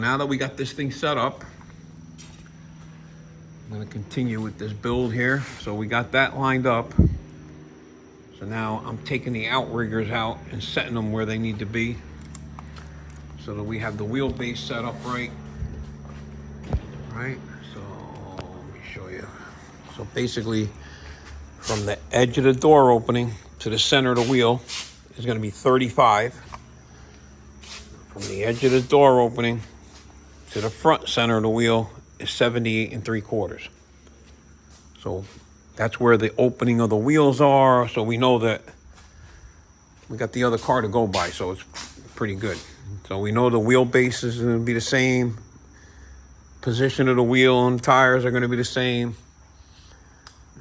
now that we got this thing set up, I'm gonna continue with this build here. So we got that lined up. So now I'm taking the outriggers out and setting them where they need to be so that we have the wheelbase set up right. Right, so let me show you. So basically, from the edge of the door opening to the center of the wheel is gonna be 35. From the edge of the door opening to the front center of the wheel is 78 3/4. So that's where the opening of the wheels are. So we know that we got the other car to go by, so it's pretty good. So we know the wheelbase is going to be the same. Position of the wheel and tires are going to be the same.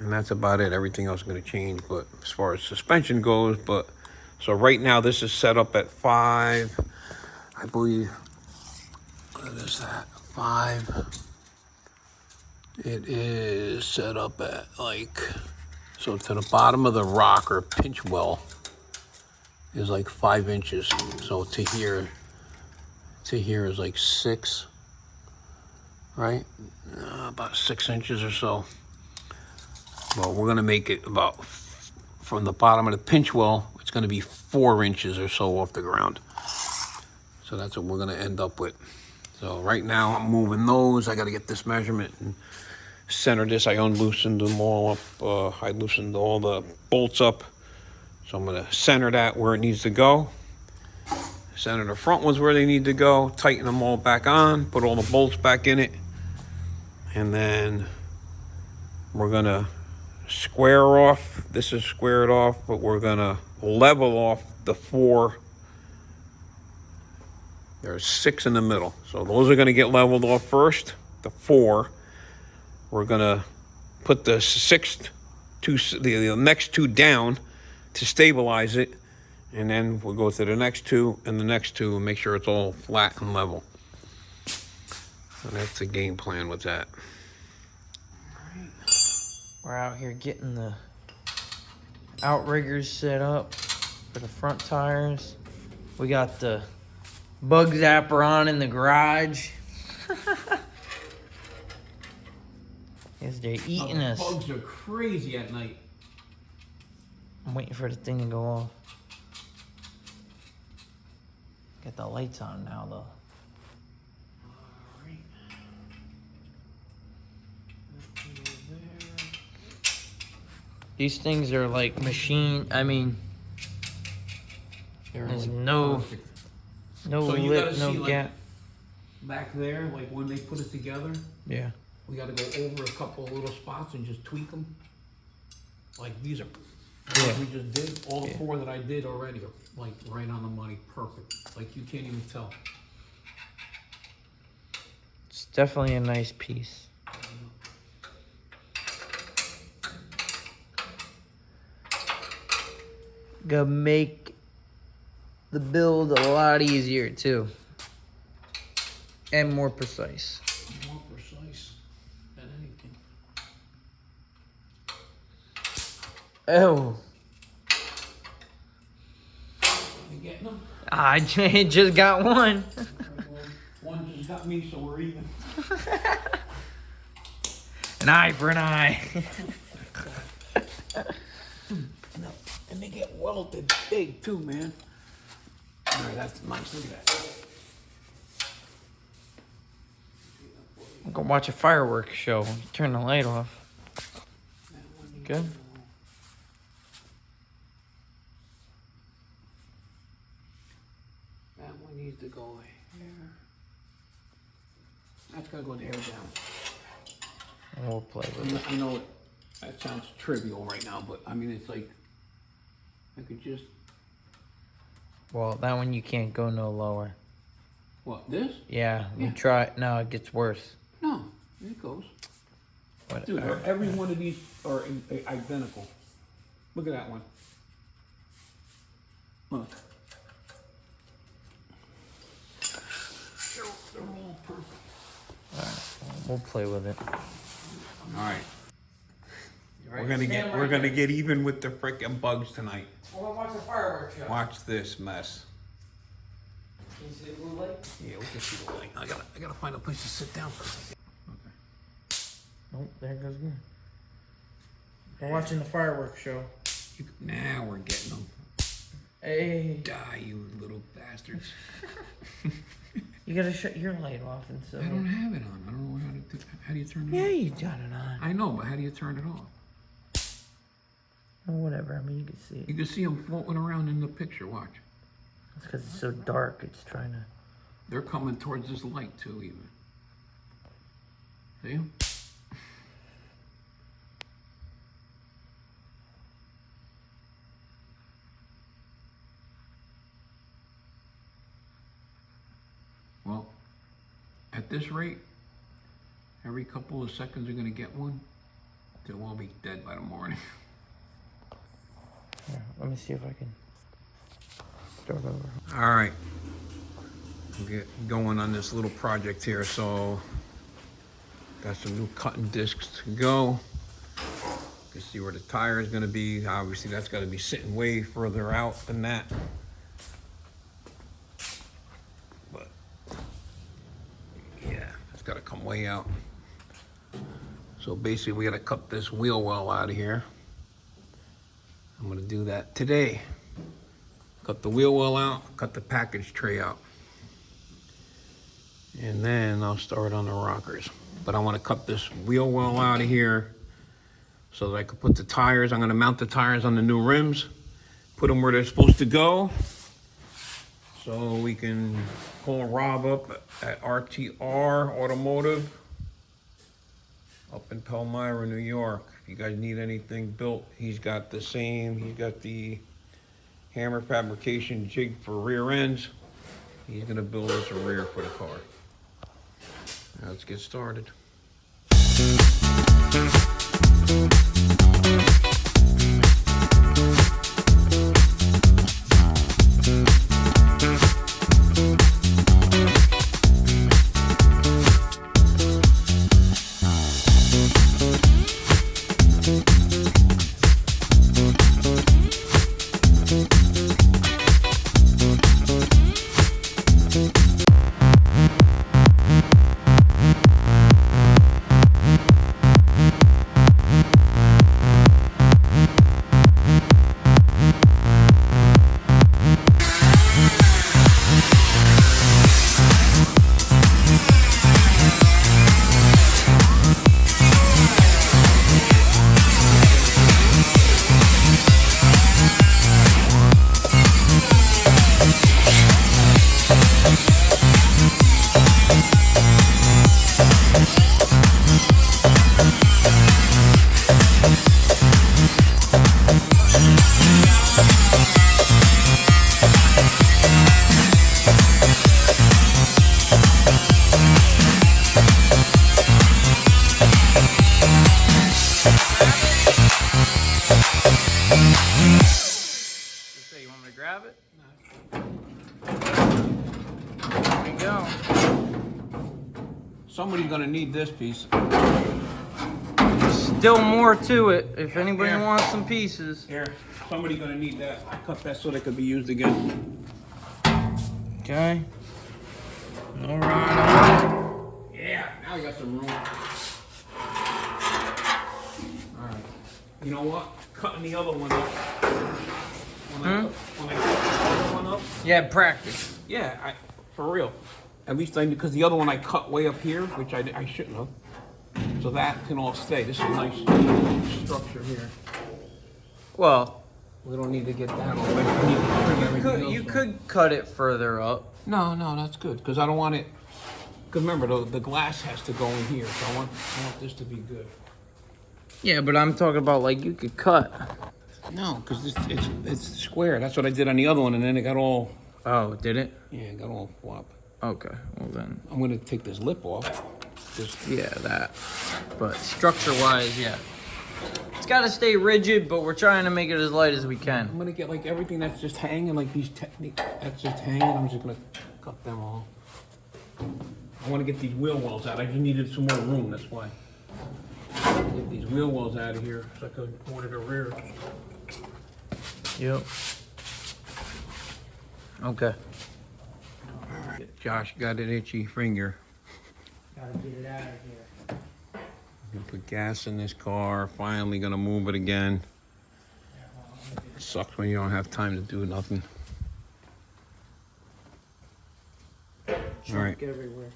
And that's about it. Everything else is going to change, but as far as suspension goes, so right now this is set up at 5, I believe. What is that? 5. It is set up at so to the bottom of the rocker pinch well is like 5 inches. So to here is like 6, right? About 6 inches or so. Well, we're gonna make it about, from the bottom of the pinch well, it's gonna be 4 inches or so off the ground. So that's what we're gonna end up with. So right now I'm moving those. I gotta get this measurement and center this. I unloosened them all up. I loosened all the bolts up. So I'm gonna center that where it needs to go. Center the front ones where they need to go. Tighten them all back on. Put all the bolts back in it. And then we're gonna square off. This is squared off, but we're gonna level off the 4. There's 6 in the middle. So those are gonna get leveled off first. The 4. We're gonna put the the next 2 down to stabilize it, and then we'll go to the next 2 and the next 2 and make sure it's all flat and level. So that's the game plan with that. We're out here getting the outriggers set up for the front tires. We got the bug zapper on in the garage. Yes, they're eating us. Bugs are crazy at night. I'm waiting for the thing to go off. Get the lights on now, though. Alright. These things are like machine. I mean, there's no So you lip, gotta no see, gap. Back there, like when they put it together, Yeah. we gotta go over a couple of little spots and just tweak them. Like these are, Yeah. we just did, all the 4 that I did already are like right on the money, perfect. Like you can't even tell. It's definitely a nice piece. Gonna make the build a lot easier too. And more precise. More precise than anything. Oh. You getting them? I just got one. One just got me, so we're even. An eye for an eye. No. And they get welded big too, man. All right, that's nice. Look at that. I'm gonna watch a fireworks show. Turn the light off. Good. That one needs to go here. That's gotta go there down. And we'll play with it. I know that sounds trivial right now, but I mean, it's like, I could just, Well, that one you can't go no lower. what, this? Yeah, we Yeah. try. No, it gets worse. No, it goes. But, Dude, every one of these are identical. Look at that one. Look. They're all perfect. we'll play with it. All right. We're gonna get even with the frickin' bugs tonight. We're gonna watch a fireworks show. Watch this mess. you see the blue light? Yeah, we can see the light. I gotta find a place to sit down for a second. Nope, there it goes again. We're watching the fireworks show. Now we're getting them. Hey. Die, you little bastards. You gotta shut your light off and so. I don't have it on. I don't know how to do. How do you turn it Yeah, on? you got it on. I know, but how do you turn it off? Oh, whatever. I mean, you can see You it. can see them floating around in the picture. Watch. It's because it's so dark. It's trying to. They're coming towards this light too, even. See 'em? Well, at this rate, every couple of seconds you're gonna get one. They'll all be dead by the morning. Here, let me see if I can start over. All right, we'll get going on this little project here. So, got some new cutting discs to go. You can see where the tire is gonna be. Obviously, that's gotta be sitting way further out than that. But, yeah, it's gotta come way out. So basically, we gotta cut this wheel well out of here. I'm gonna do that today. Cut the wheel well out, cut the package tray out. And then I'll start on the rockers. But I wanna cut this wheel well out of here so that I can put the tires, I'm gonna mount the tires on the new rims, put them where they're supposed to go. So we can call Rob up at RTR Automotive up in Palmyra, New York. If you guys need anything built, he's got the same. He's got the hammer fabrication jig for rear ends. He's gonna build us a rear for the car. Now let's get started. You want me to grab it? There we go. Somebody's gonna need this piece. Still more to it if anybody Here. wants some pieces. Here, somebody's gonna need that. I cut that so they could be used again. Okay. All right. Yeah, now we got some room. All right. You know what? Cutting the other one up. When I cut the other one up. Yeah, practice. Yeah, for real. At least because the other one I cut way up here, which I shouldn't have. So that can all stay. This is a nice structure here. Well, We don't need to get that all the way. We need to trim everything else you off. could cut it further up. No, that's good because I don't want it. Because remember, the glass has to go in here, so I want this to be good. Yeah, but I'm talking about like you could cut. No, because it's square. That's what I did on the other one, and then it got all Oh, did it? it got all flop. Okay, well then. I'm gonna take this lip off. Yeah, that. But structure-wise, yeah. It's got to stay rigid, but we're trying to make it as light as we can. I'm gonna get like everything that's just hanging, like these that's just hanging. I'm just gonna cut them all. I want to get these wheel wells out. I just needed some more room. That's why. Get these wheel wells out of here so I can order the rear. Yep. Okay. All Josh got an itchy finger. Gotta get it out of here. Gonna put gas in this car. Finally gonna move it again. It sucks when you don't have time to do nothing. All right. Everywhere.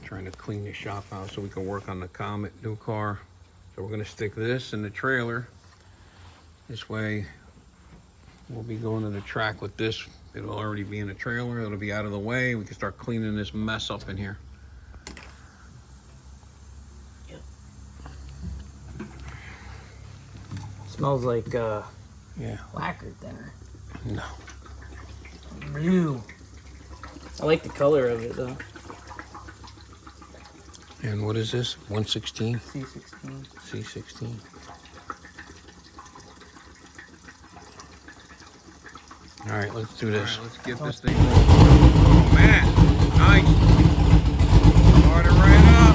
Trying to clean the shop out so we can work on the Comet new car. So we're gonna stick this in the trailer. This way we'll be going to the track with this. It'll already be in the trailer. It'll be out of the way. We can start cleaning this mess up in here. Yep. Smells like Yeah. lacquer thinner. No. Blue. I like the color of it though. And what is this? 116? C16. C16. All right, let's do this. All right, let's get this thing rolling. Oh man, nice. Start it right up.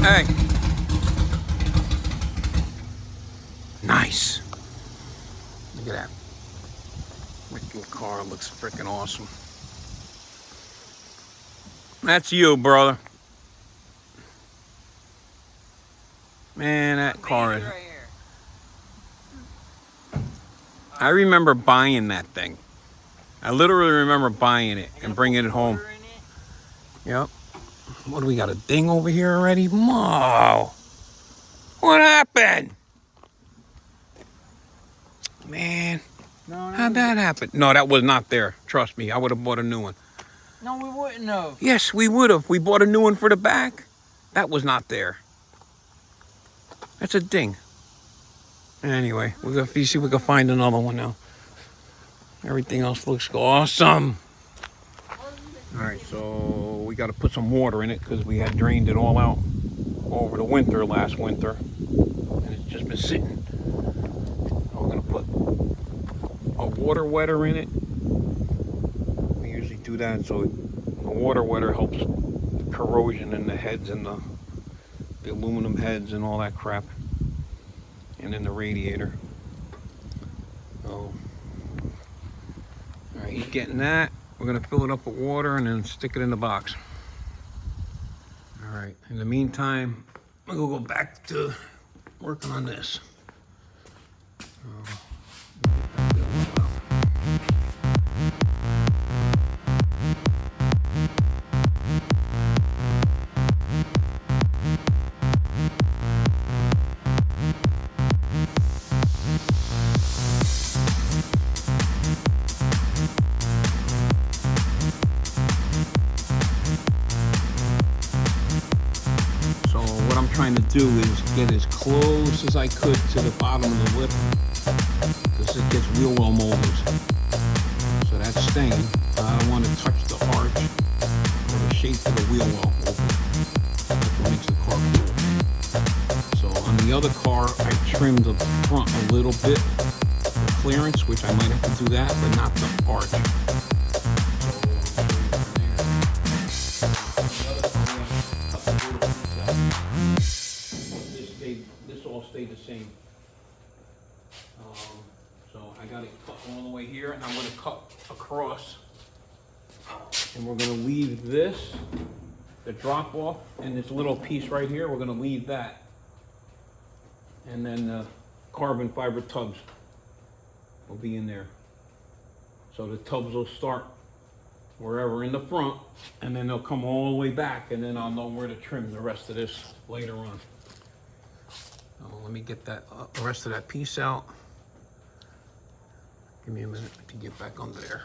Hey. Nice. Look at that. Freaking car looks freaking awesome. That's you, brother. Man, that car is... Right here. I remember buying that thing. I literally remember buying it and bringing it home. Yep. What do we got, a ding over here already? Mo! What happened? Man, No, how'd that happen? No, that was not there. Trust me, I would have bought a new one. No, we wouldn't have. Yes, we would have. We bought a new one for the back. That was not there. That's a ding. Anyway, we're gonna see if we can find another one now. Everything else looks awesome. All right, so we got to put some water in it because we had drained it all out over the winter, last winter, and it's just been sitting. So we're gonna put a water wetter in it. We usually do that so the water wetter helps the corrosion in the heads and the aluminum heads and all that crap, and then the radiator. So, all right, he's getting that. We're gonna fill it up with water and then stick it in the box. All right, in the meantime, I'm gonna go back to working on this. Trying to do is get as close as I could to the bottom of the lip because it gets wheel well molded. So that's staying. I don't want to touch the arch or the shape of the wheel well open. That's what makes the car cool. So on the other car, I trimmed the front a little bit for clearance, which I might have to do that, but not the arch. Stay the same. So I got it cut all the way here, and I'm going to cut across, and we're going to leave this, the drop off, and this little piece right here. We're going to leave that, and then the carbon fiber tubs will be in there. So the tubs will start wherever in the front, and then they'll come all the way back, and then I'll know where to trim the rest of this later on. Let me get that the rest of that piece out. Give me a minute to get back under there.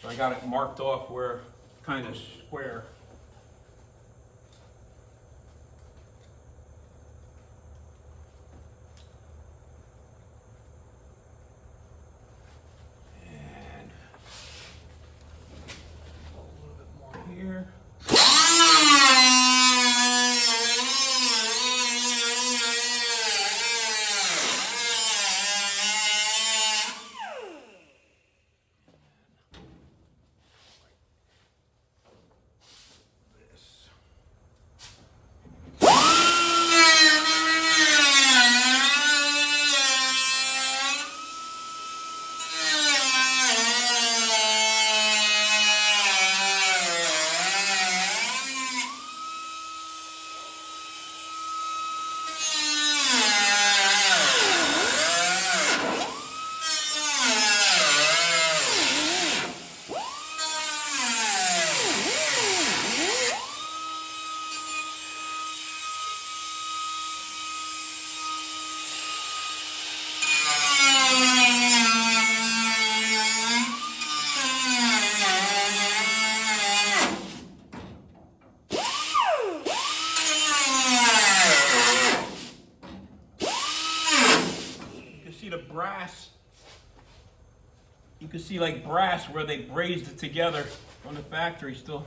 So I got it marked off where kind of square. You can see like brass where they brazed it together from the factory still.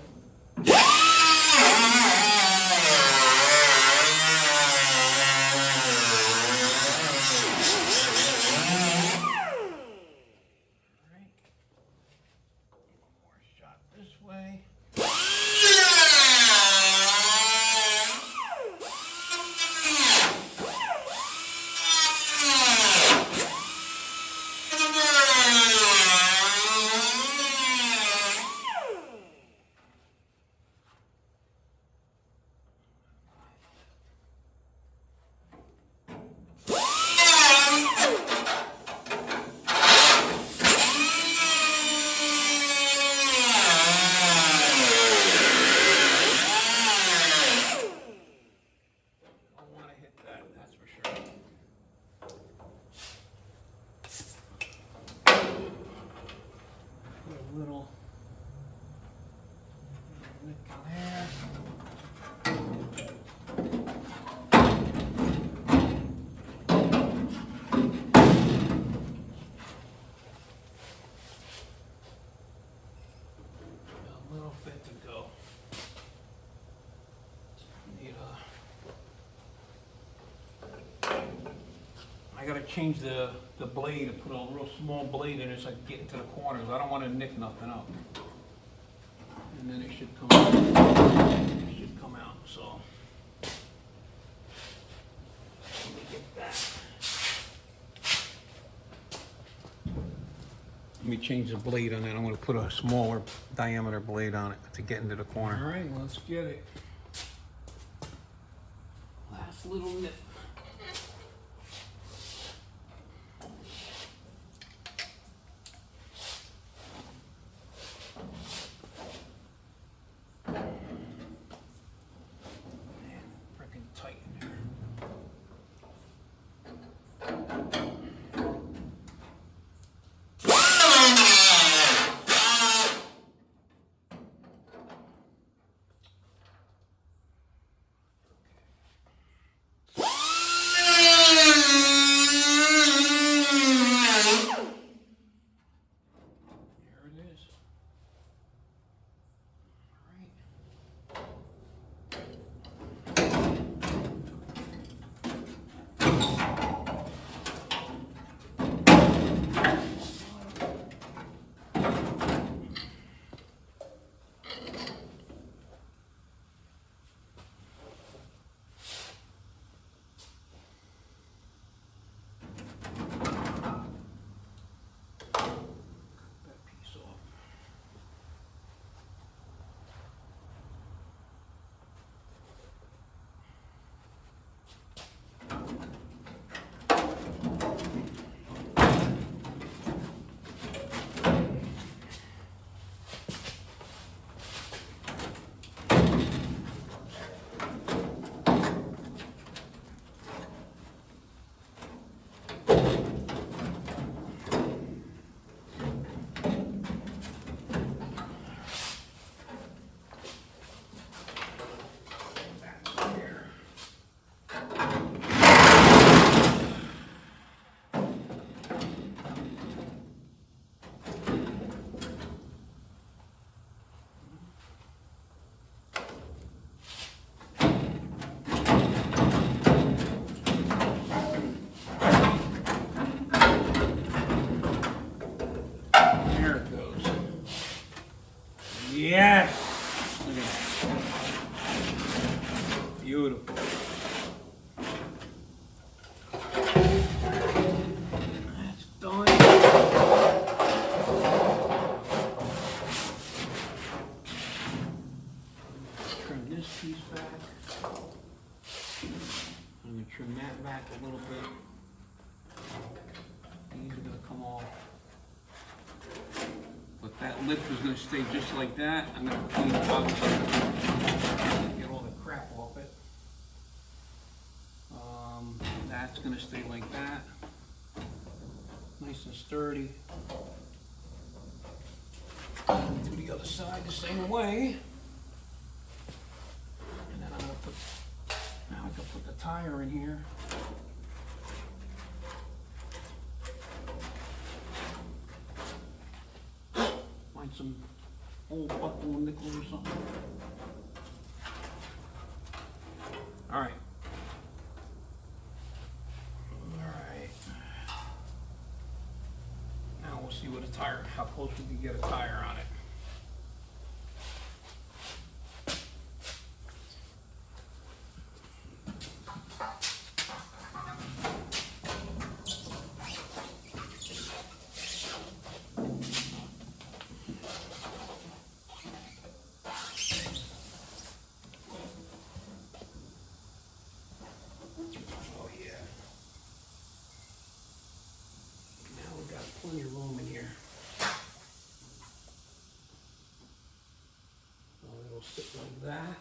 Little nick in there. A little bit to go. Need I gotta change the blade and put a real small blade in it so I can get into the corners. I don't want to nick nothing up. And then it should come out. It should come out, so. Let me get that. Let me change the blade on it. I'm going to put a smaller diameter blade on it to get into the corner. All right, let's get it. Last little nip. Yes! Look at that. Beautiful. That's done. Trim this piece back. I'm going to trim that back a little bit. These are going to come off. But that lip is going to stay just like that. I'm going to clean it up, get all the crap off it. That's going to stay like that. Nice and sturdy. To the other side the same way. And then I'm going to put, now I can put the tire in here. some old buckle nickel or something. All right. Now we'll see what a tire, how close we can get a tire on it. Oh yeah. Now we got plenty of room in here. So it'll sit like that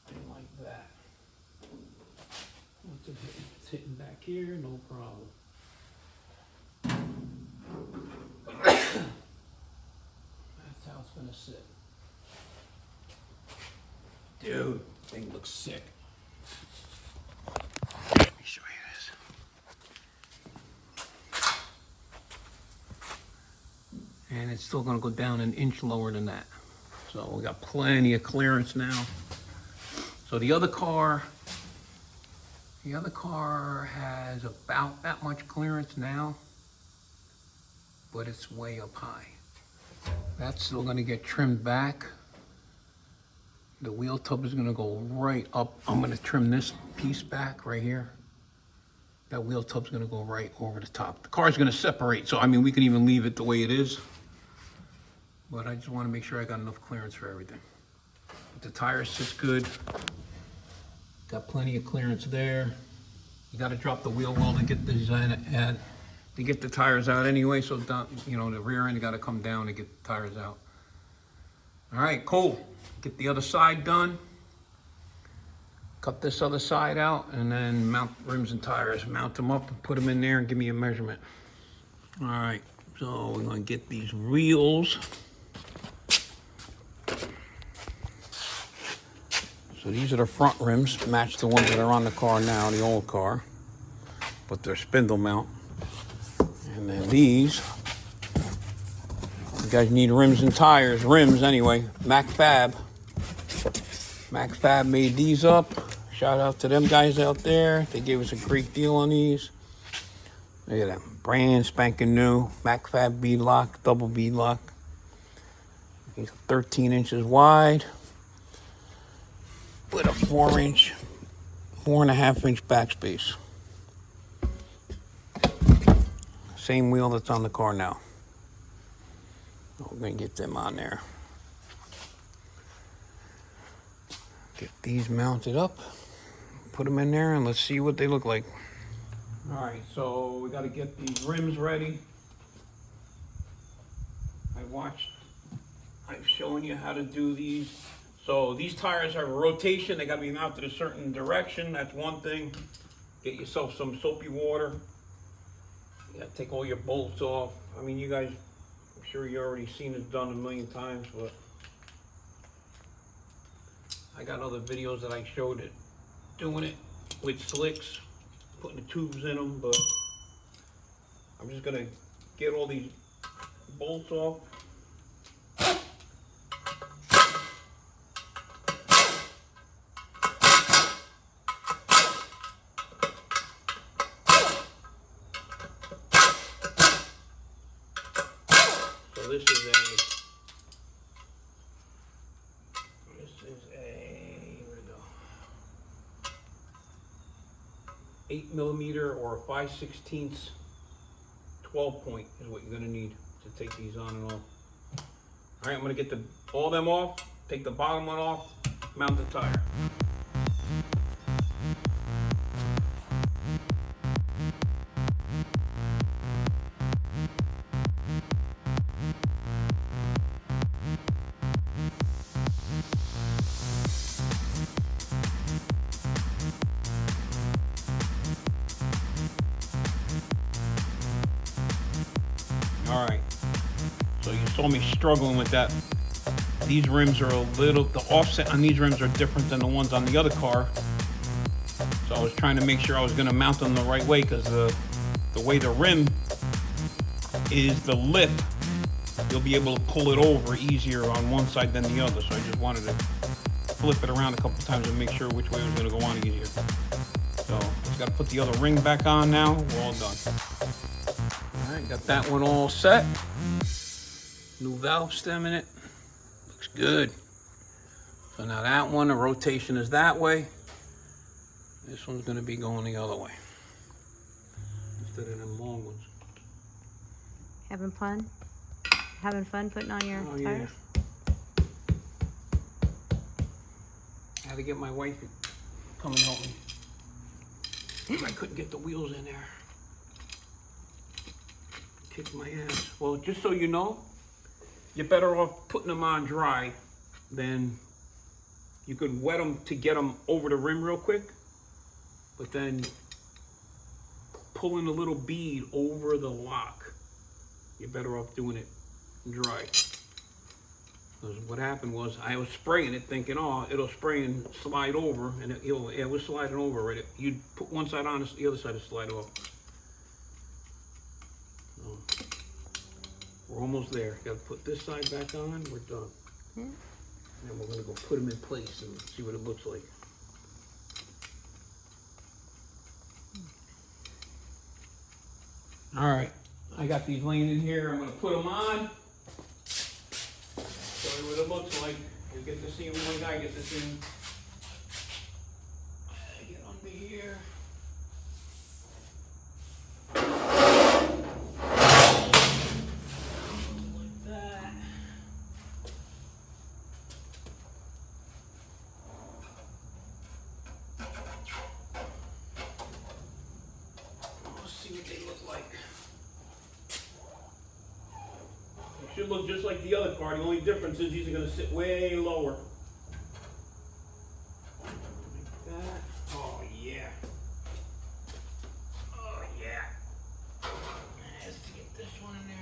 and like that. What's it hitting? It's hitting back here, no problem. That's how it's gonna sit. Dude, thing looks sick. Let me show you this. And it's still gonna go down an inch lower than that. So we got plenty of clearance now. So the other car has about that much clearance now, but it's way up high. That's still gonna get trimmed back. The wheel tub is gonna go right up. I'm gonna trim this piece back right here. That wheel tub's gonna go right over the top. The car's gonna separate, so I mean, we can even leave it the way it is. But I just wanna make sure I got enough clearance for everything. But the tire sits good. Got plenty of clearance there. You gotta drop the wheel well to get the to get the tires out anyway, so down, you know, the rear end gotta come down to get the tires out. All right, cool. Get the other side done. Cut this other side out and then mount rims and tires. Mount them up and put them in there and give me a measurement. All right, so we're gonna get these wheels. So these are the front rims, match the ones that are on the car now, the old car, but they're spindle mount. And then these, you guys need rims and tires, rims anyway, MacFab made these up. Shout out to them guys out there. They gave us a great deal on these. Look at that, brand spanking new, MacFab bead lock, double bead lock. These 13 inches wide. With a 4.5 inch backspace. Same wheel that's on the car now. We're gonna get them on there. Get these mounted up, put them in there, and let's see what they look like. All right, so we gotta get these rims ready. I've shown you how to do these. So these tires have a rotation. They gotta be mounted a certain direction. That's one thing. Get yourself some soapy water. You gotta take all your bolts off. I mean, you guys, I'm sure you already seen it done a million times, but I got other videos that I showed it, doing it with slicks, putting the tubes in them, but I'm just gonna get all these bolts off. This is a, where'd it go? 8mm or a 5/16 12 point is what you're gonna need to take these on and off. All right, I'm gonna get all them off, take the bottom one off, mount the tire. All right, so you saw me struggling with that. These rims are the offset on these rims are different than the ones on the other car. So I was trying to make sure I was gonna mount them the right way, because the way the rim is, the lip you'll be able to pull it over easier on one side than the other. So I just wanted to flip it around a couple times and make sure which way it was going to go on easier. So just got to put the other ring back on now. We're all done. All right, got that one all set. New valve stem in it. Looks good. So now that one, the rotation is that way. This one's going to be going the other way instead of them long ones. Having fun? Having fun putting on your tires? I had to get my wife to come and help me. I couldn't get the wheels in there. Kicked my ass. Well, just so you know, you're better off putting them on dry than you could wet them to get them over the rim real quick, but then pulling a little bead over the lock, you're better off doing it dry. Because what happened was I was spraying it thinking, oh, it'll spray and slide over, and it was sliding over already. You'd put one side on, the other side would slide off. So, we're almost there. Got to put this side back on, we're done. Yeah. And then we're gonna go put them in place and see what it looks like. All right, I got these laying in here. I'm gonna put them on. Show you what it looks like. You get to see them, one guy gets to see them. Get under here. Like that. Let's see what they look like. They should look just like the other car. The only difference is these are going to sit way lower. Like that. Oh yeah. Oh yeah. Let's get this one in there.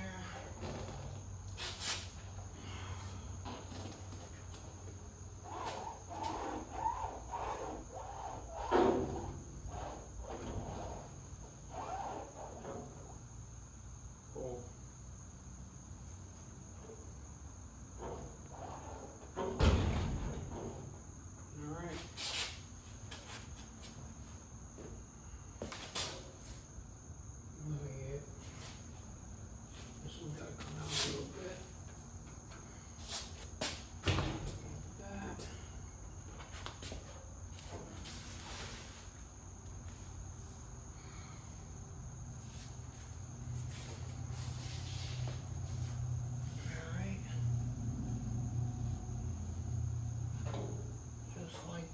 Cool.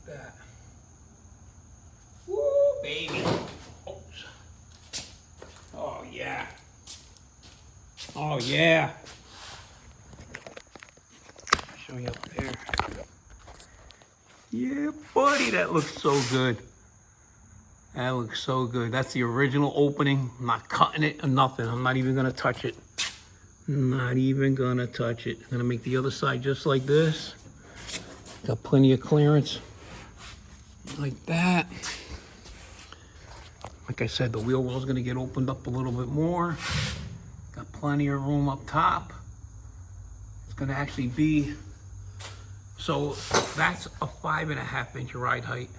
That. Woo, baby. Oops. Oh, yeah. Oh, yeah. Show you up there. Yeah, buddy, that looks so good. That looks so good. That's the original opening. I'm not cutting it or nothing. I'm not even going to touch it. Not even going to touch it. I'm going to make the other side just like this. Got plenty of clearance. Like that. Like I said, the wheel well's gonna get opened up a little bit more. Got plenty of room up top. It's gonna actually be, so that's a 5.5 inch ride height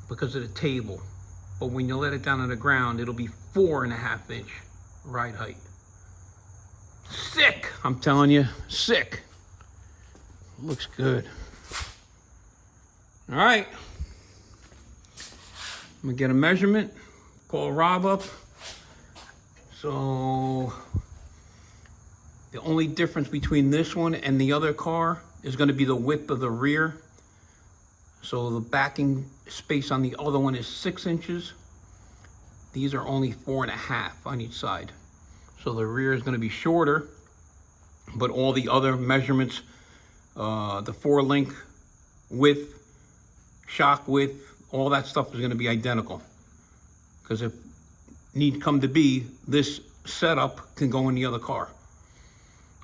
because of the table. But when you let it down on the ground, it'll be 4.5 inch ride height. Sick, I'm telling you, sick. Looks good. All right, I'm gonna get a measurement, call Rob up. So the only difference between this one and the other car is gonna be the width of the rear. So the backing space on the other one is 6 inches. These are only 4.5 on each side. So the rear is gonna be shorter, but all the other measurements, the 4-link width, shock width, all that stuff is going to be identical. Because if need come to be, this setup can go in the other car.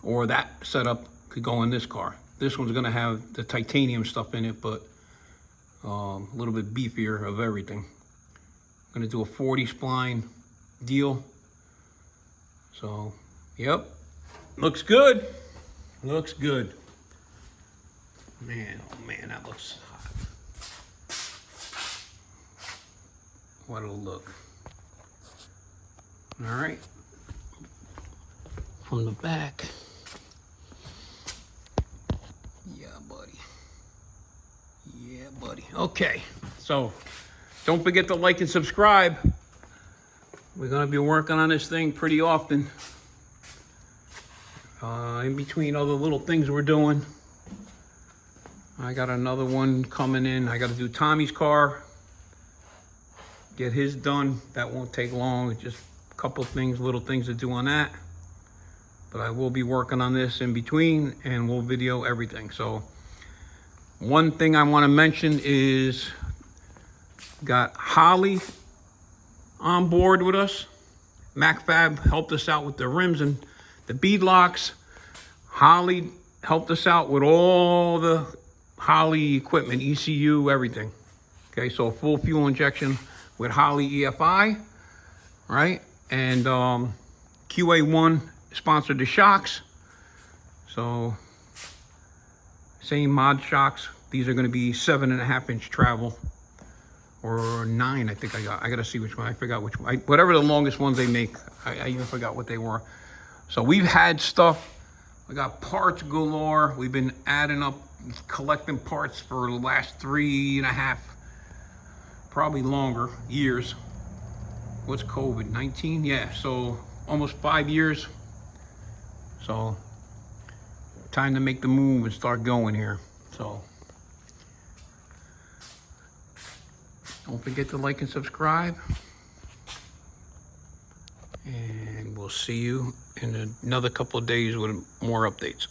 Or that setup could go in this car. This one's going to have the titanium stuff in it, but a little bit beefier of everything. I'm going to do a 40 spline deal. So, yep, Looks good. Looks good. Man, oh man, that looks hot. What a look. All right. From the back. Yeah, buddy. Yeah, buddy. Okay, so don't forget to like and subscribe. We're gonna be working on this thing pretty often. In between other little things we're doing. I got another one coming in. I got to do Tommy's car. Get his done. That won't take long. It's just a couple things, little things to do on that. But I will be working on this in between and we'll video everything. So one thing I want to mention is got Holly on board with us. MacFab helped us out with the rims and the bead locks. Holly helped us out with all the Holly equipment, ECU, everything. Okay, so full fuel injection with Holly EFI, right? And QA1 sponsored the shocks. So same mod shocks. These are going to be 7.5-inch travel, or 9. I think I got to see which one. I forgot which one. Whatever the longest ones they make. I even forgot what they were. So we've had stuff. We got parts galore. We've been adding up, collecting parts for the last 3.5, probably longer, years. What's COVID-19? Yeah, so almost 5 years. So time to make the move and start going here. So don't forget to like and subscribe. And we'll see you in another couple of days with more updates.